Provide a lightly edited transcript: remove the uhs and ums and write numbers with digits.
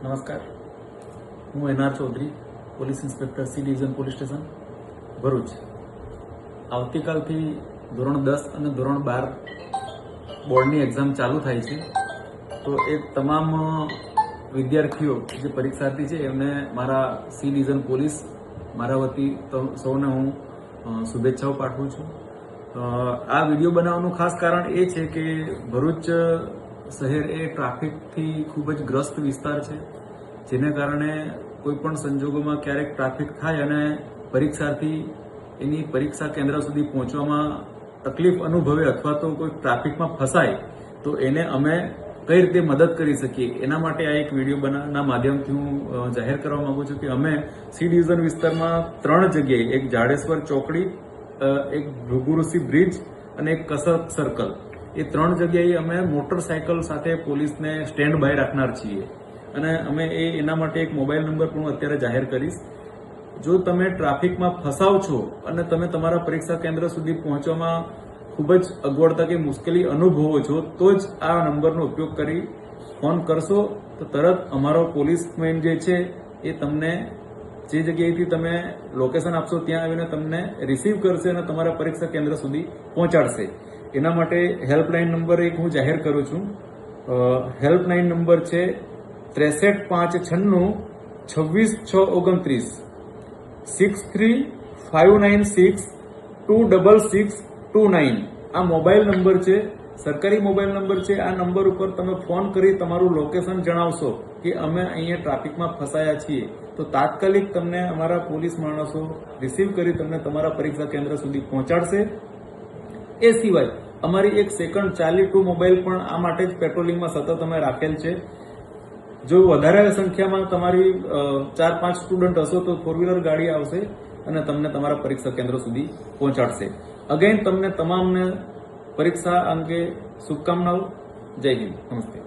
નમસ્કાર, હું NR Chaudhary, police inspector C division police station Bharuch. આવતીકાલથી ધોરણ 10 અને ધોરણ 12 બોર્ડની એક્ઝામ ચાલુ થાય છે. તો એ તમામ વિદ્યાર્થીઓ જે પરીક્ષાર્થી છે એમને મારા સી ડિવિઝન પોલીસ મારા વતી સૌને હું શુભેચ્છાઓ પાઠવું છું. આ વિડીયો બનાવવાનું ખાસ કારણ એ છે કે ભરૂચ શહેર એ ટ્રાફિકથી ખૂબ જ ગ્રસ્ત વિસ્તાર છે, જેને કારણે કોઈ પણ સંજોગોમાં ક્યારેક ટ્રાફિક થાય અને પરીક્ષાર્થી એની પરીક્ષા કેન્દ્ર સુધી પહોંચવામાં તકલીફ અનુભવે અથવા તો કોઈ ટ્રાફિકમાં ફસાય તો એને અમે કઈ રીતે મદદ કરી શકીએ એના માટે આ એક વિડીયોના માધ્યમથી હું જાહેર કરવા માંગુ છું કે અમે સી ડિવિઝન વિસ્તારમાં 3 જગ્યાએ, એક જાડેશ્વર ચોકડી, એક ભૃગુઋષિ બ્રિજ અને એક કસરત સર્કલ, એ 3 જગ્યાએ અમે મોટરસાયકલ સાથે પોલીસને સ્ટેન્ડ બાય રાખનાર છીએ. અને અમે એના માટે એક મોબાઈલ નંબર પણ હું અત્યારે જાહેર કરીશ. જો તમે ટ્રાફિકમાં ફસાવ છો અને તમે તમારા પરીક્ષા કેન્દ્ર સુધી પહોંચવામાં ખૂબ જ અગવડતા કે મુશ્કેલી અનુભવો છો, તો જ આ નંબરનો ઉપયોગ કરી ફોન કરશો તો તરત અમારો પોલીસમેન જે છે એ તમને જે જગ્યાએથી તમે લોકેશન આપશો ત્યાં આવીને તમને રિસીવ કરશે અને તમારા પરીક્ષા કેન્દ્ર સુધી પહોંચાડશે. એના માટે હેલ્પલાઇન નંબર એક હું જાહેર કરું છું. હેલ્પલાઇન નંબર છે 63 596 26 63596 26629. આ મોબાઈલ નંબર છે, સરકારી મોબાઈલ નંબર છે. આ નંબર ઉપર તમે ફોન કરી તમારું લોકેશન જણાવશો કે અમે અહીંયા ટ્રાફિકમાં ફસાયા છીએ, તો તાત્કાલિક તમને અમારા પોલીસ માણસો રિસીવ કરી તમને તમારા પરીક્ષા કેન્દ્ર સુધી પહોંચાડશે. એ સિવાય અમારી એક સેકન્ડ ચાર્લી 2 મોબાઈલ પણ આ માટે જ પેટ્રોલિંગમાં સતત અમે રાખેલ છે. જો વધારે સંખ્યામાં તમારી 4-5 સ્ટુડન્ટ હશો તો 4-વ્હીલર ગાડી આવશે અને તમને તમારા પરીક્ષા કેન્દ્ર સુધી પહોંચાડશે. અગેન તમને તમામને પરીક્ષા અંગે શુભકામનાઓ. જય હિન્દ. નમસ્તે.